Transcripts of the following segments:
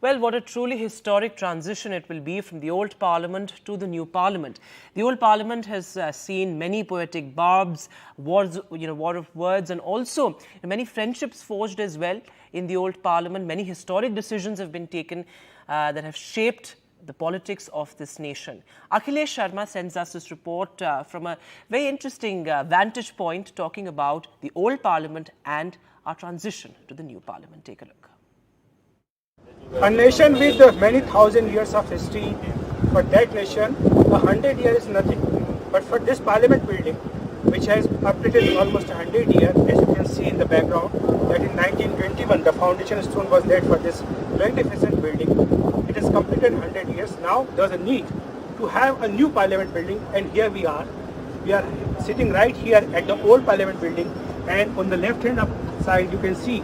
Well, what a truly historic transition it will be from the old parliament to the new parliament. The old parliament has seen many poetic barbs, wars, war of words, and also many friendships forged as well in the old parliament. Many historic decisions have been taken that have shaped the politics of this nation. Akhilesh Sharma sends us this report from a very interesting vantage point, talking about the old parliament and our transition to the new parliament. Take a look. A nation with many thousand years of history, for that nation, 100 years is nothing. But for this parliament building, which has updated almost 100 years, as you can see in the background, that in 1921 the foundation stone was laid for this magnificent building. It has completed 100 years. Now there's a need to have a new parliament building, and here we are. We are sitting right here at the old parliament building, and on the left hand side you can see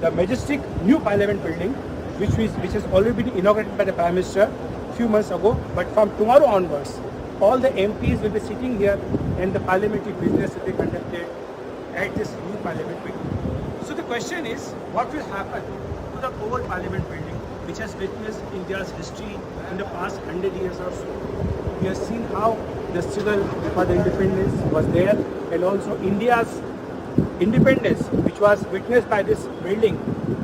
the majestic new parliament building, which has already been inaugurated by the Prime Minister a few months ago. But from tomorrow onwards, all the MPs will be sitting here and the parliamentary business will be conducted at this new parliament building. So the question is, what will happen to the old parliament building, which has witnessed India's history in the past 100 years or so? We have seen how the struggle for the independence was there, and also India's independence, which was witnessed by this building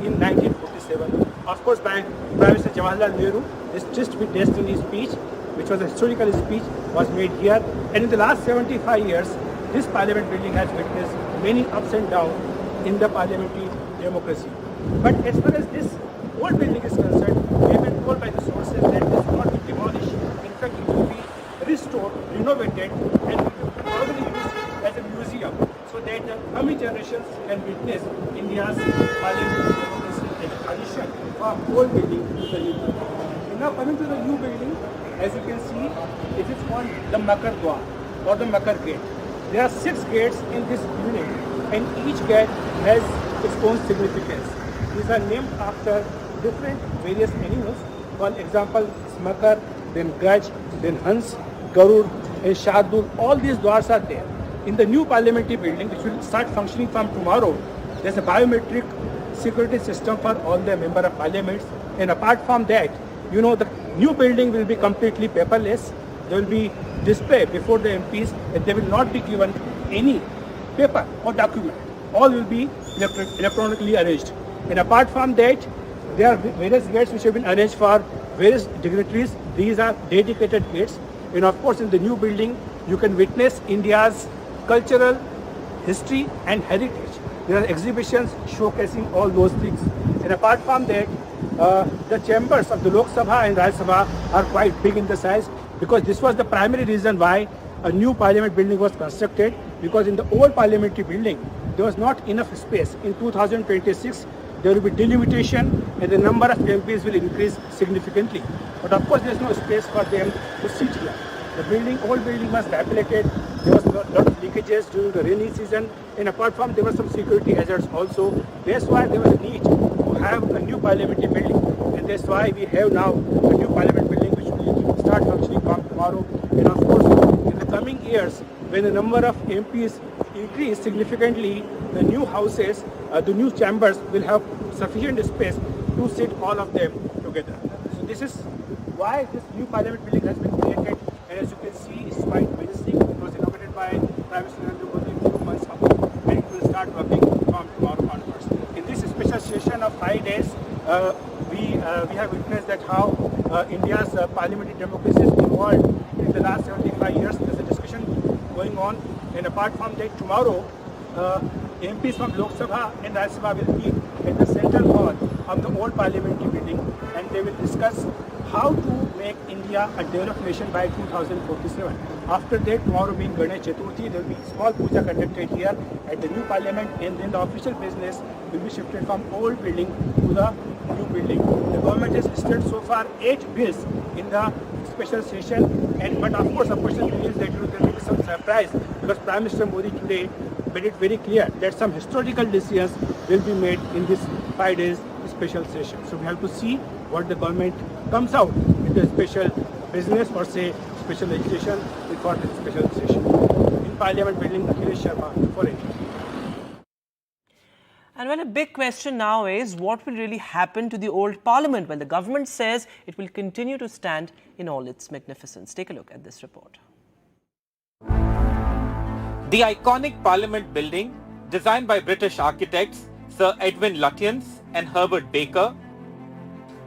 in 1947. Of course, by Prime Minister Jawaharlal Nehru, this Tryst with Destiny speech, which was a historical speech, was made here. And in the last 75 years, this parliament building has witnessed many ups and downs in the parliamentary democracy. But as far as this old building is concerned, we have been told by the sources that this will not be demolished. In fact, it will be restored, renovated, and probably used as a museum, so that the coming generations can witness India's parliamentary democracy and tradition from old building to the new building. And now coming to the new building, as you can see, it is called the Makar Dwar or the Makar Gate. There are 6 gates in this building, and each gate has its own significance. These are named after different various animals. For example, Makar, then Gaj, then Hans, Garuda, and Shardul. All these dwars are there. In the new parliamentary building, which will start functioning from tomorrow, there's a biometric security system for all the member of parliaments. And apart from that, the new building will be completely paperless. There will be display before the MPs, and they will not be given any paper or document. All will be electronically arranged. And apart from that, there are various gates which have been arranged for various dignitaries. These are dedicated gates. And of course, in the new building, you can witness India's cultural history and heritage. There are exhibitions showcasing all those things. And apart from that, the chambers of the Lok Sabha and Rajya Sabha are quite big in the size, because this was the primary reason why a new parliament building was constructed, because in the old parliamentary building, there was not enough space. In 2026, there will be delimitation and the number of MPs will increase significantly. But of course, there is no space for them to sit here. The old building was dilapidated. There was a lot of leakages during the rainy season, and apart from there were some security hazards also. That's why there was a need to have a new parliamentary building, and that's why we have now a new parliament building which will start functioning from tomorrow. And of course, in the coming years, when the number of MPs increase significantly, the new houses, the new chambers will have sufficient space to sit all of them together. So this is why this new parliament building has been created. And as you can see, it's quite majestic. It was inaugurated by Prime Minister a few months ago, and it will start working from tomorrow onwards. In this special session of 5 days, we have witnessed that how India's parliamentary democracy has evolved in the last 75 years. There's a discussion going on, and apart from that, tomorrow MPs from Lok Sabha and Rajya Sabha will meet at the central hall of the old parliamentary building, and they will discuss how to make India a developed nation by 2047. After that, tomorrow being Ganesh Chaturthi, there will be small puja conducted here at the new parliament, and then the official business will be shifted from old building to the new building. The government has listed so far 8 bills in the special session, but of course, a person believes that there will be some surprise, because Prime Minister Modi today made it very clear that some historical decisions will be made in this 5 days special session. So we have to see what the government comes out with the special business or say special legislation for the special session. In Parliament building, Akhilesh Sharma for NDTV. And well, a big question now is what will really happen to the old parliament? Well, the government says it will continue to stand in all its magnificence. Take a look at this report. The iconic Parliament building, designed by British architects Sir Edwin Lutyens and Herbert Baker,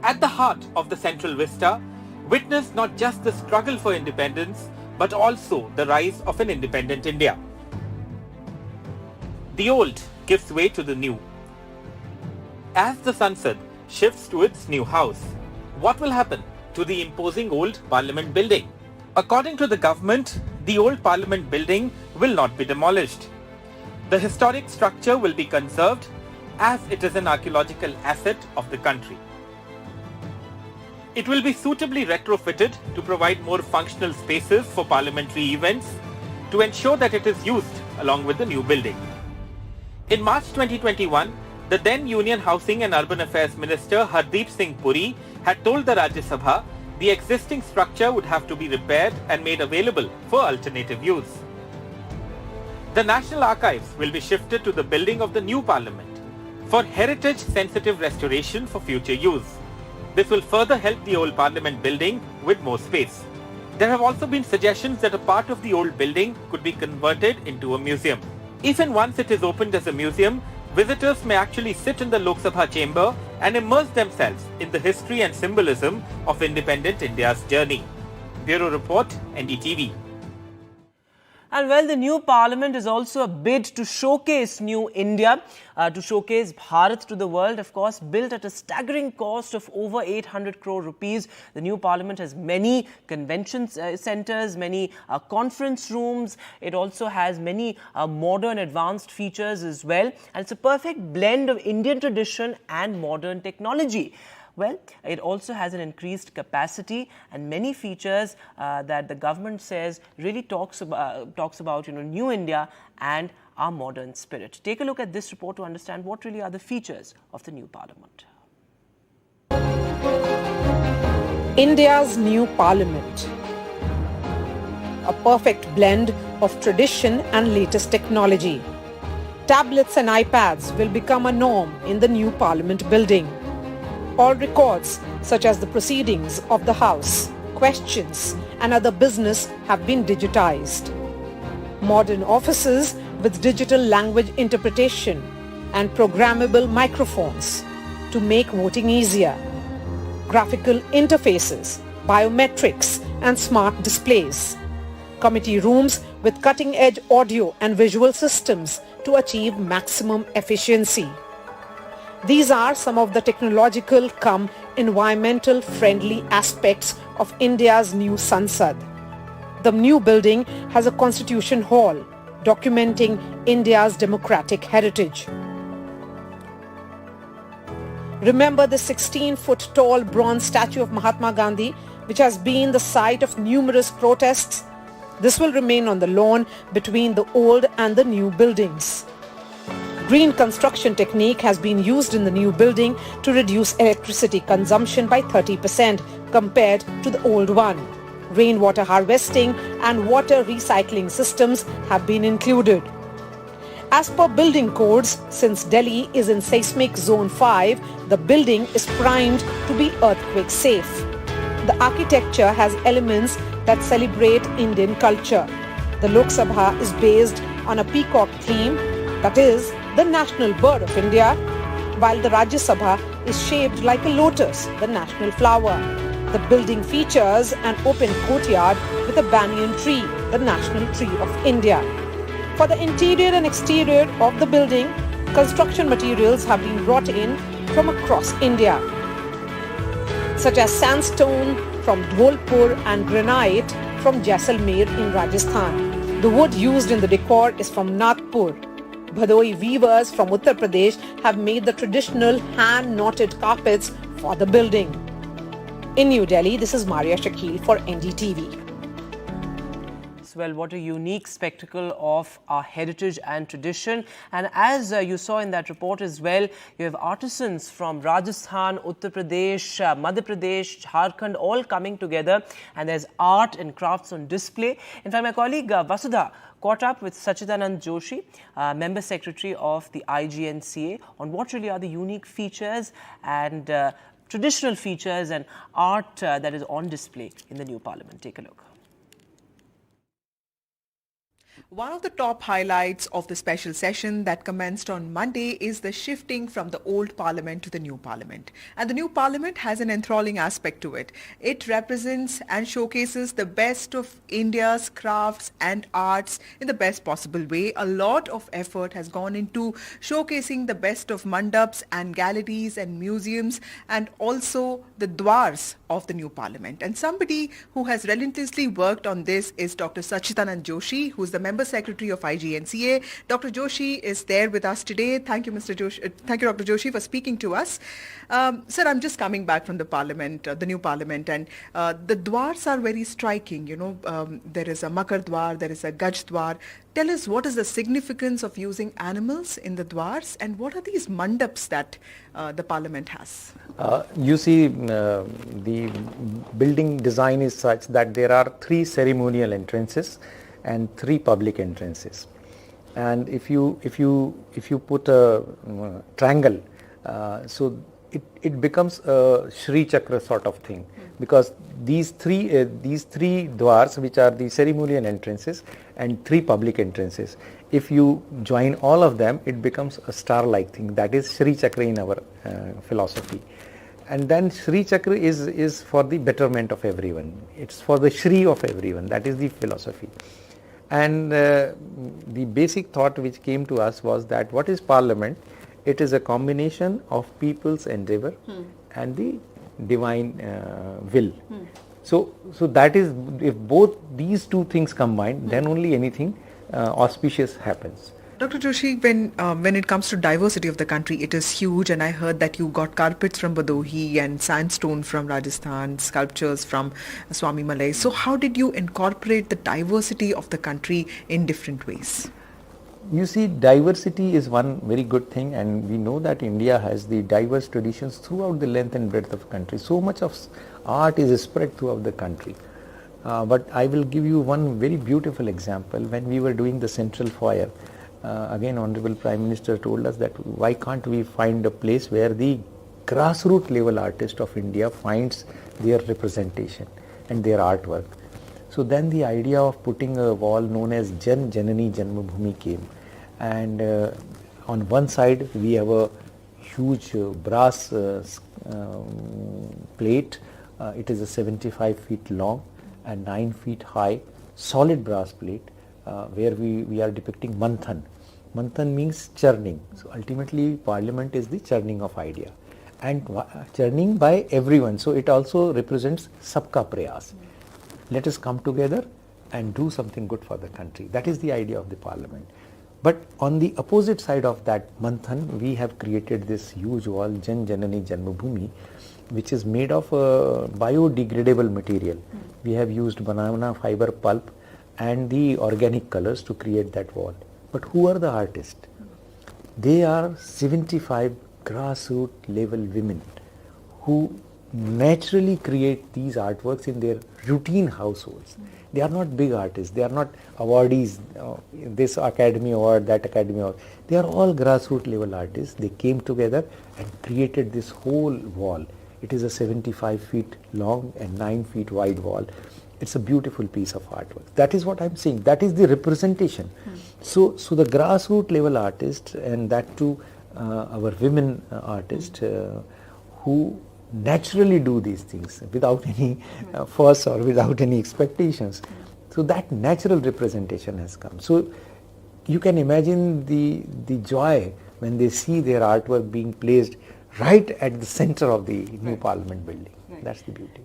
at the heart of the central vista, witnessed not just the struggle for independence, but also the rise of an independent India. The old gives way to the new. As the Sansad shifts to its new house, what will happen to the imposing old Parliament building? According to the government, the old Parliament building will not be demolished. The historic structure will be conserved as it is an archaeological asset of the country. It will be suitably retrofitted to provide more functional spaces for parliamentary events to ensure that it is used along with the new building. In March 2021, the then Union Housing and Urban Affairs Minister Hardeep Singh Puri had told the Rajya Sabha the existing structure would have to be repaired and made available for alternative use. The National Archives will be shifted to the building of the new Parliament for heritage-sensitive restoration for future use. This will further help the old Parliament building with more space. There have also been suggestions that a part of the old building could be converted into a museum. If and once it is opened as a museum, visitors may actually sit in the Lok Sabha chamber and immerse themselves in the history and symbolism of independent India's journey. Bureau Report, NDTV. And well, the new parliament is also a bid to showcase new India, to showcase Bharat to the world. Of course, built at a staggering cost of over 800 crore rupees. The new parliament has many convention centers, many conference rooms. It also has many modern advanced features as well. And it's a perfect blend of Indian tradition and modern technology. Well, it also has an increased capacity and many features that the government says really talks about new India and our modern spirit. Take a look at this report to understand what really are the features of the new parliament. India's new parliament. A perfect blend of tradition and latest technology. Tablets and iPads will become a norm in the new parliament building. All records, such as the proceedings of the House, questions and other business have been digitized. Modern offices with digital language interpretation and programmable microphones to make voting easier. Graphical interfaces, biometrics and smart displays. Committee rooms with cutting-edge audio and visual systems to achieve maximum efficiency. These are some of the technological cum environmental friendly aspects of India's new Sansad. The new building has a constitution hall documenting India's democratic heritage. Remember the 16-foot tall bronze statue of Mahatma Gandhi, which has been the site of numerous protests? This will remain on the lawn between the old and the new buildings. Green construction technique has been used in the new building to reduce electricity consumption by 30% compared to the old one. Rainwater harvesting and water recycling systems have been included. As per building codes, since Delhi is in seismic zone 5, the building is primed to be earthquake safe. The architecture has elements that celebrate Indian culture. The Lok Sabha is based on a peacock theme, that is, the national bird of India, while the Rajya Sabha is shaped like a lotus, the national flower. The building features an open courtyard with a banyan tree, the national tree of India. For the interior and exterior of the building, construction materials have been brought in from across India, such as sandstone from Dholpur and granite from Jaisalmer in Rajasthan. The wood used in the decor is from Nagpur. Bhadoi weavers from Uttar Pradesh have made the traditional hand-knotted carpets for the building. In New Delhi, this is Maria Shakil for NDTV. Yes, well, what a unique spectacle of our heritage and tradition. And as you saw in that report as well, you have artisans from Rajasthan, Uttar Pradesh, Madhya Pradesh, Jharkhand, all coming together, and there's art and crafts on display. In fact, my colleague Vasudha caught up with Sachidanand Joshi, Member Secretary of the IGNCA, on what really are the unique features and traditional features and art that is on display in the new parliament. Take a look. One of the top highlights of the special session that commenced on Monday is the shifting from the old parliament to the new parliament. And the new parliament has an enthralling aspect to it. It represents and showcases the best of India's crafts and arts in the best possible way. A lot of effort has gone into showcasing the best of mandaps and galleries and museums, and also the dwars of the new parliament. And somebody who has relentlessly worked on this is Dr. Sachidanand Joshi, who is the Member Secretary of IGNCA. Dr. Joshi is there with us today. Thank you, Mr. Joshi. Thank you, Dr. Joshi, for speaking to us. Sir, I'm just coming back from the parliament, the new parliament, and the dwars are very striking. You know, there is a Makar Dwar, there is a Gaj Dwar. Tell us, what is the significance of using animals in the dwars, and what are these mandaps that the parliament has? You see, the building design is such that there are 3 ceremonial entrances and 3 public entrances. And if you put a triangle, so it becomes a Shri Chakra sort of thing, because these three dwars, which are the ceremonial entrances and 3 public entrances, if you join all of them, it becomes a star-like thing. That is Shri Chakra in our philosophy. And then Shri Chakra is for the betterment of everyone. It's for the Shri of everyone. That is the philosophy. And the basic thought which came to us was that what is parliament? It is a combination of people's endeavor and the divine will. So that is, if both these 2 things combine, then only anything auspicious happens. Dr. Joshi, when it comes to diversity of the country, it is huge, and I heard that you got carpets from Bhadohi and sandstone from Rajasthan, sculptures from Swami Malay. So how did you incorporate the diversity of the country in different ways? You see, diversity is one very good thing, and we know that India has the diverse traditions throughout the length and breadth of the country. So much of art is spread throughout the country. But I will give you one very beautiful example. When we were doing the central foyer, again Honorable Prime Minister told us that why can't we find a place where the grassroots level artist of India finds their representation and their artwork. So then the idea of putting a wall known as Jan Janani Janmabhoomi came, and on one side we have a huge brass plate. It is a 75 feet long and 9 feet high, solid brass plate, where we are depicting manthan. Manthan means churning. So ultimately parliament is the churning of idea, and churning by everyone. So it also represents sabka prayas. Let us come together and do something good for the country. That is the idea of the parliament. But on the opposite side of that manthan, we have created this huge wall, Jan Janani Janmabhoomi, which is made of biodegradable material. We have used banana fiber pulp and the organic colors to create that wall. But who are the artists? They are 75 grassroots level women who naturally create these artworks in their routine households. They are not big artists, they are not awardees, this academy award, that academy award. They are all grassroots level artists. They came together and created this whole wall. It is a 75 feet long and 9 feet wide wall. It's a beautiful piece of artwork. That is what I'm saying. That is the representation. So the grassroots level artists, and that too our women artists who naturally do these things without any fuss or without any expectations. So that natural representation has come. So you can imagine the joy when they see their artwork being placed right at the center of the new parliament building. That's the beauty.